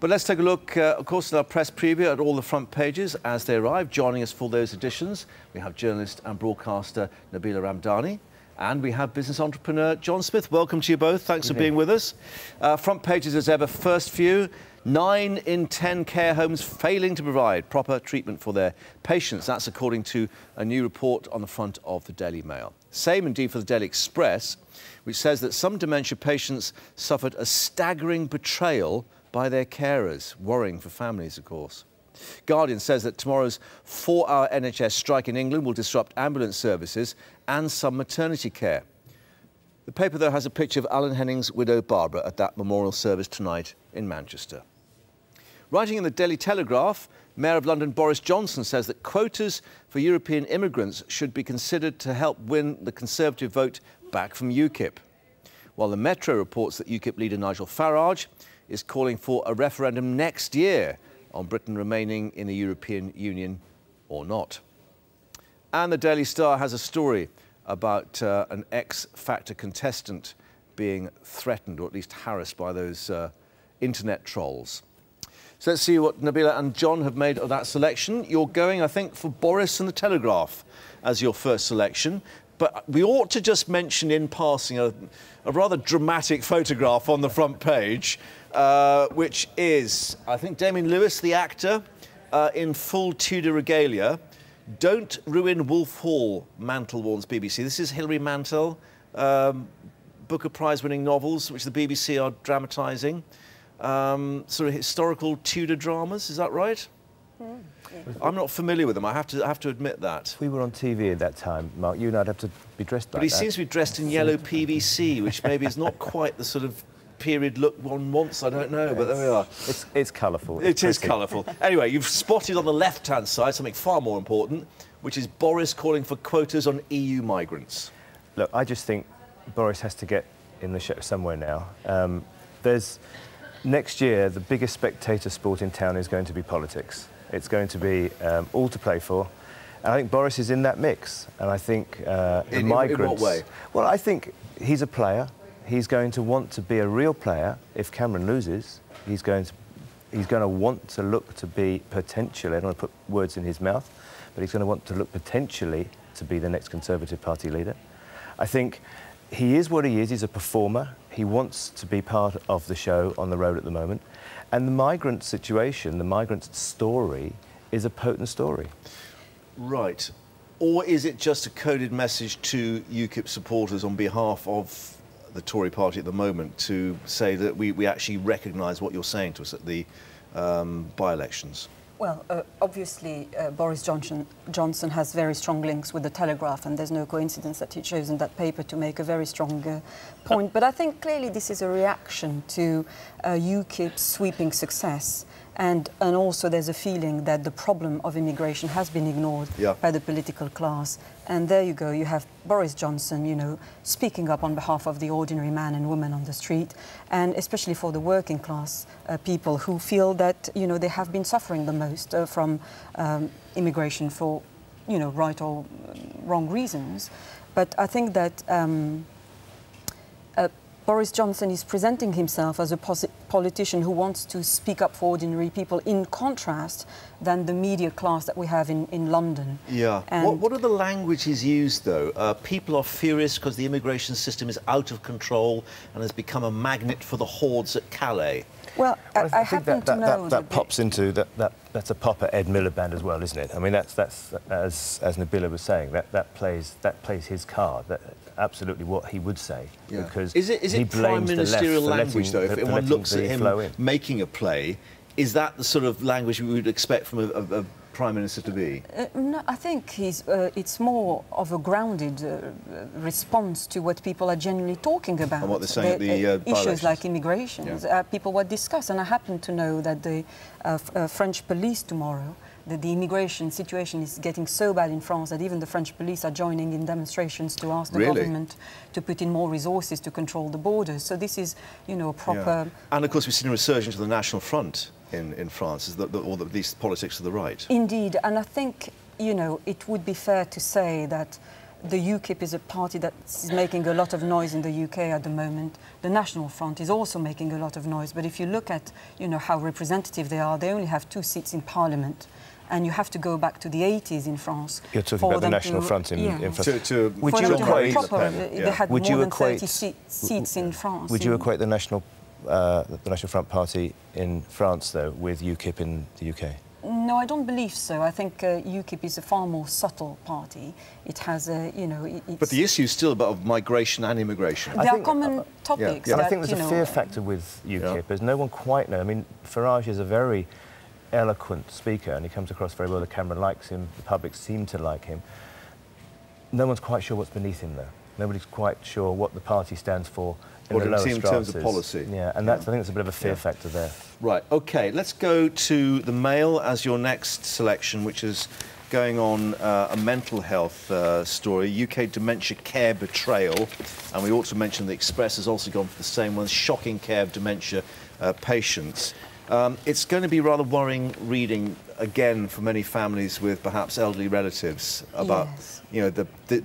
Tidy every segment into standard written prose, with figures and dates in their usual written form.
But let's take a look, of course, at our press preview at all the front pages as they arrive. Joining us for those editions, we have journalist and broadcaster Nabila Ramdani, and we have business entrepreneur John Smith. Welcome to you both. Thanks for being with us. Front pages as ever. First view, 9 in 10 care homes failing to provide proper treatment for their patients. That's according to a new report on the front of the Daily Mail. Same indeed for the Daily Express, which says that some dementia patients suffered a staggering betrayal by their carers. Worrying for families, of course. Guardian says that tomorrow's 4-hour NHS strike in England will disrupt ambulance services and some maternity care. The paper, though, has a picture of Alan Henning's widow Barbara at that memorial service tonight in Manchester. Writing in the Daily Telegraph, Mayor of London Boris Johnson says that quotas for European immigrants should be considered to help win the Conservative vote back from UKIP. While the Metro reports that UKIP leader Nigel Farage is calling for a referendum next year on Britain remaining in the European Union or not. And the Daily Star has a story about an X Factor contestant being threatened, or at least harassed, by those internet trolls. So let's see what Nabila and John have made of that selection. You're going, I think, for Boris and the Telegraph as your first selection. But we ought to just mention in passing a rather dramatic photograph on the front page, which is, I think, Damien Lewis, the actor, in full Tudor regalia. Don't ruin Wolf Hall, Mantel warns BBC. This is Hilary Mantel, Booker Prize-winning novels, which the BBC are dramatising. Sort of historical Tudor dramas, is that right? Mm. I'm not familiar with them, I have to admit that. We were on TV at that time, Mark. You and I'd have to be dressed like that. But he seems to be dressed in yellow PVC, which maybe is not quite the sort of period look one wants, I don't know, but there we are. It's colourful. It is colourful. Anyway, you've spotted on the left-hand side something far more important, which is Boris calling for quotas on EU migrants. Look, I just think Boris has to get in the show somewhere now. Next year, the biggest spectator sport in town is going to be politics. It's going to be all to play for. And I think Boris is in that mix. And I think the migrants... In what way? Well, I think he's a player. He's going to want to be a real player. If Cameron loses, he's going to want to look to be potentially, I don't want to put words in his mouth, but he's going to want to look potentially to be the next Conservative Party leader. I think he is what he is. He's a performer. He wants to be part of the show on the road at the moment. And the migrant situation, the migrant story, is a potent story. Right. Or is it just a coded message to UKIP supporters on behalf of the Tory party at the moment to say that we actually recognise what you're saying to us at the by-elections? Well, obviously, Boris Johnson has very strong links with the Telegraph, and there's no coincidence that he chose in that paper to make a very strong point. But I think clearly this is a reaction to UKIP's sweeping success. And also there's a feeling that the problem of immigration has been ignored by the political class. And there you go, you have Boris Johnson, you know, speaking up on behalf of the ordinary man and woman on the street, and especially for the working class people who feel that, you know, they have been suffering the most from immigration for, you know, right or wrong reasons. But I think that Boris Johnson is presenting himself as a politician who wants to speak up for ordinary people, in contrast than the media class that we have in London. Yeah. What are the languages used, though? People are furious because the immigration system is out of control and has become a magnet for the hordes at Calais. Well, I happen to know that pops into that's a pop at Ed Miliband as well, isn't it? I mean, that's as Nabila was saying, that plays his card. That's absolutely what he would say. Yeah. Because is it prime ministerial language, though? If one looks at him making a play, is that the sort of language we would expect from a Prime Minister to be? No, I think it's more of a grounded response to what people are generally talking about. And what they're saying at the issues like immigration. Yeah. People would discuss, and I happen to know that the French police tomorrow, that the immigration situation is getting so bad in France that even the French police are joining in demonstrations to ask the government to put in more resources to control the borders. So this is, you know, a proper... Yeah. And of course we've seen a resurgence of the National Front in France, or at least politics to the right. Indeed, and I think, you know, it would be fair to say that the UKIP is a party that's making a lot of noise in the UK at the moment. The National Front is also making a lot of noise. But if you look at, you know, how representative they are, they only have 2 seats in Parliament. And you have to go back to the 80s in France. You're talking about the National Front in France. Would you equate they had more than 30 seats in France. Would you equate the National Front Party in France, though, with UKIP in the UK? No, I don't believe so. I think UKIP is a far more subtle party. It has a, you know... But the issue is still about migration and immigration. There are common topics. And I think there's a fear factor with UKIP, as no one quite knows. I mean, Farage is a very eloquent speaker, and he comes across very well. The Cameron likes him, the public seem to like him. No one's quite sure what's beneath him, though. Nobody's quite sure what the party stands for in the lower in terms of policy. Yeah, and that's, I think there's a bit of a fear factor there. Right, OK, let's go to the Mail as your next selection, which is going on a mental health story, UK dementia care betrayal. And we ought to mention the Express has also gone for the same one, shocking care of dementia patients. It's going to be rather worrying reading, again, for many families with perhaps elderly relatives about, you know, the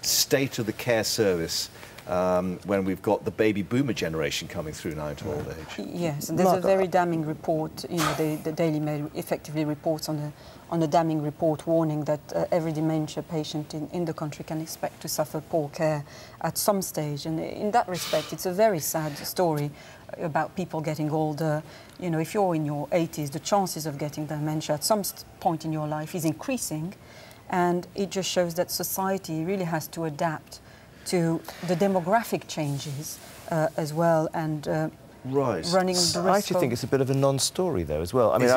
state of the care service when we've got the baby boomer generation coming through now into old age. Yes, and there's a very damning report. You know, the Daily Mail effectively reports on a damning report warning that every dementia patient in the country can expect to suffer poor care at some stage. And in that respect, it's a very sad story about people getting older. You know, if you're in your 80s, the chances of getting dementia at some point in your life is increasing. And it just shows that society really has to adapt to the demographic changes as well, and running the risk. I actually think it's a bit of a non-story, though, as well. I mean,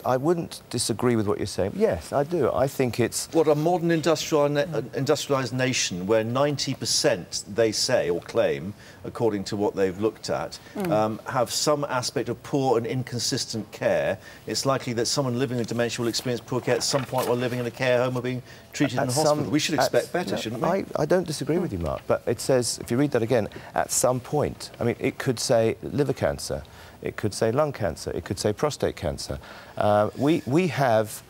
I wouldn't disagree with what you're saying. Yes, I do. I think it's what a modern industrialised nation, where 90% they say or claim, according to what they've looked at, have some aspect of poor and inconsistent care. It's likely that someone living with dementia will experience poor care at some point while living in a care home or being treated in a hospital. We should expect better, shouldn't we? I don't disagree with you, Mark, but it says, if you read that again, at some point, I mean, it could say liver cancer, it could say lung cancer, it could say prostate cancer. We have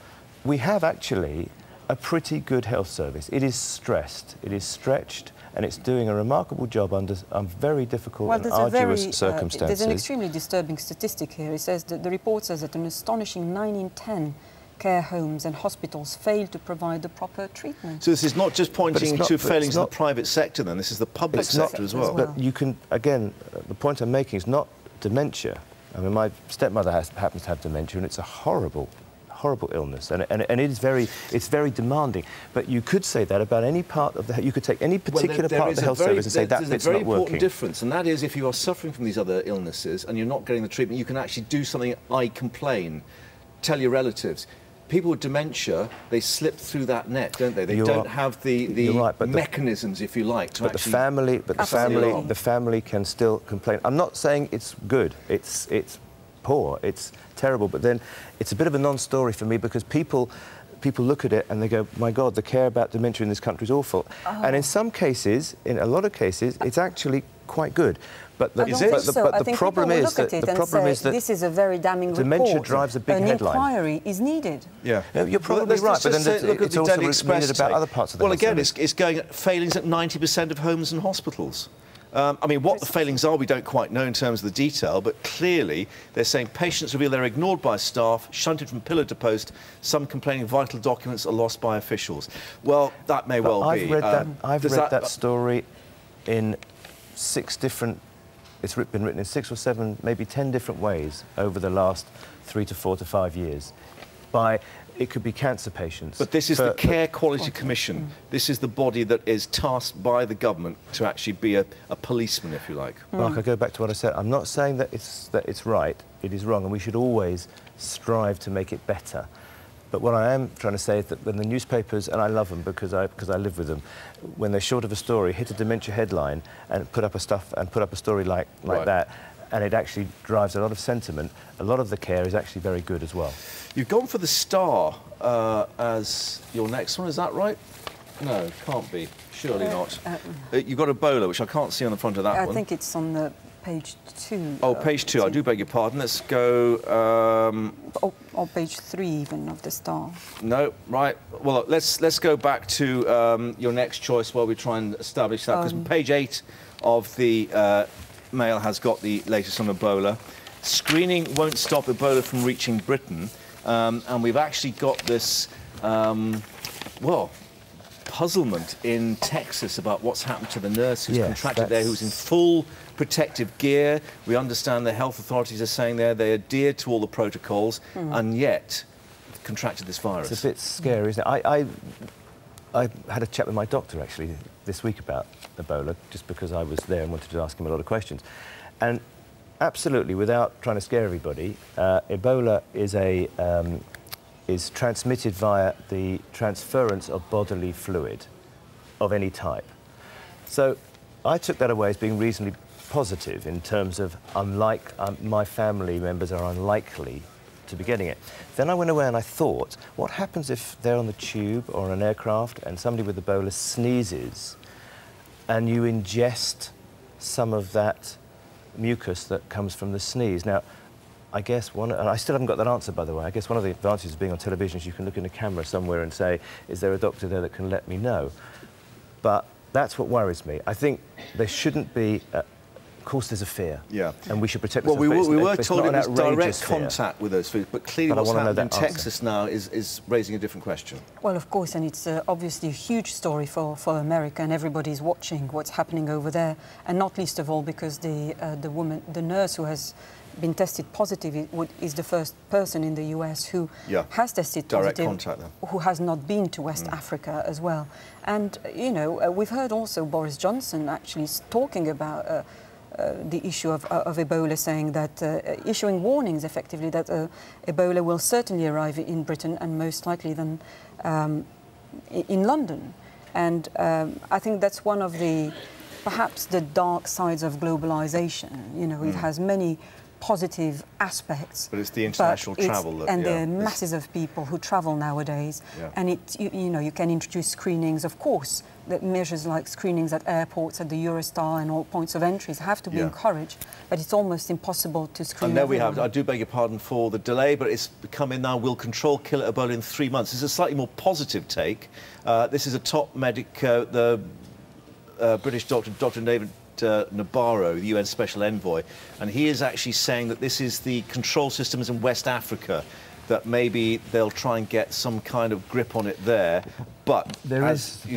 actually a pretty good health service. It is stressed, it is stretched, and it's doing a remarkable job under very difficult and arduous circumstances. There's an extremely disturbing statistic here. It says that the report says that an astonishing 9 in 10 care homes and hospitals fail to provide the proper treatment. So this is not just pointing to failings in the private sector, then? This is the public sector as well. But you can, again, the point I'm making is not dementia. I mean, my stepmother happens to have dementia, and it's a horrible illness, and it's very demanding. But you could say that about any part of the... You could take any particular part of the health service and say that bit's not working. There's a very important difference, and that is if you are suffering from these other illnesses and you're not getting the treatment, you can actually do something like complain, tell your relatives. People with dementia, they slip through that net, don't they? They don't have the mechanisms, if you like, to actually... The family can still complain. I'm not saying it's good. It's poor. It's terrible. But then it's a bit of a non-story for me, because people look at it and they go, my God, the care about dementia in this country is awful. And in some cases, in a lot of cases, it's actually quite good. But the problem is that this is a very damning dementia report. Drives a big headline. An inquiry is needed. Yeah, you're probably right. But then it's also needed about other parts of the health service. It's going at failings at 90% of homes and hospitals. I mean, what the failings are, we don't quite know in terms of the detail, but clearly they're saying patients reveal they're ignored by staff, shunted from pillar to post, some complaining vital documents are lost by officials. Well, that may well be. I've read that story in 6 different... It's been written in 6 or 7, maybe 10 different ways over the last 3 to 4 to 5 years. It could be cancer patients. But this is the Care Quality Commission. This is the body that is tasked by the government to actually be a policeman, if you like. Mark, I go back to what I said. I'm not saying that it's right. It is wrong, and we should always strive to make it better. But what I am trying to say is that when the newspapers, and I love them because I live with them, when they're short of a story, hit a dementia headline and put up a story like that, and it actually drives a lot of sentiment, a lot of the care is actually very good as well. You've gone for the Star as your next one, is that right? No, can't be. Surely not. You've got Ebola, which I can't see on the front of that one. I think it's on the page 2. Oh, page 2. I do beg your pardon. Let's go... or page 3 even of the Star. No, right. Well, let's go back to your next choice while we try and establish that, because page 8 of the Mail has got the latest on Ebola. Screening won't stop Ebola from reaching Britain, and we've actually got this, well, puzzlement in Texas about what's happened to the nurse who's contracted there, who's in full protective gear. We understand the health authorities are saying they adhere to all the protocols, and yet contracted this virus. It's a bit scary, isn't it? I had a chat with my doctor, actually, this week about Ebola, just because I was there and wanted to ask him a lot of questions. And absolutely, without trying to scare everybody, Ebola is transmitted via the transference of bodily fluid of any type. So I took that away as being reasonably positive in terms of my family members are unlikely to be getting it. Then I went away and I thought, what happens if they're on the tube or on an aircraft and somebody with Ebola sneezes and you ingest some of that mucus that comes from the sneeze? Now, I guess and I still haven't got that answer, by the way. I guess one of the advantages of being on television is you can look in a camera somewhere and say, is there a doctor there that can let me know? But that's what worries me. I think there shouldn't be... of course, there's a fear. Yeah. And we should protect ourselves. Well, we were told it was direct contact with those foods, but clearly what's happened in Texas now is raising a different question. Well, of course, and it's obviously a huge story for America, and everybody's watching what's happening over there, and not least of all because the nurse who has been tested positive is the first person in the US who has tested positive, direct contact, who has not been to West Africa as well. And, you know, we've heard also Boris Johnson actually talking about the issue of Ebola, saying that, issuing warnings effectively that Ebola will certainly arrive in Britain and most likely then in London. And I think that's one of perhaps the dark sides of globalization. You know, it has many positive aspects. But it's the international travel that... And there are masses of people who travel nowadays. And you know, you can introduce screenings, of course. The measures like screenings at airports, at the Eurostar and all points of entries have to be encouraged, but it's almost impossible to screen And there everyone. we have, I do beg your pardon for the delay, but it's come in now, we'll control killer Ebola in 3 months. This is a slightly more positive take. This is a top medic, the British doctor, Dr. David Nabarro, the UN Special Envoy, and he is actually saying that this is the control systems in West Africa, that maybe they'll try and get some kind of grip on it there. But there is a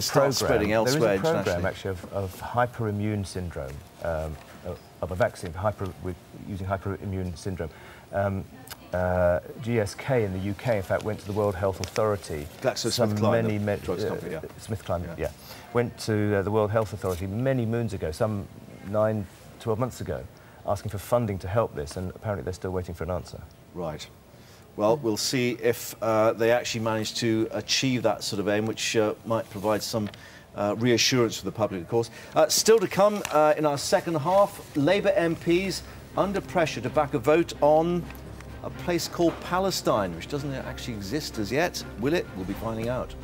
program spreading elsewhere. There is a program actually of hyperimmune syndrome, of a vaccine for using hyperimmune syndrome. GSK in the UK, in fact, went to the World Health Authority. GlaxoSmithKline, went to the World Health Authority many moons ago, some 9, 12 months ago, asking for funding to help this, and apparently they're still waiting for an answer. Right. Well, we'll see if they actually manage to achieve that sort of aim, which might provide some reassurance for the public, of course. Still to come in our second half, Labour MPs under pressure to back a vote on a place called Palestine, which doesn't actually exist as yet. Will it? We'll be finding out.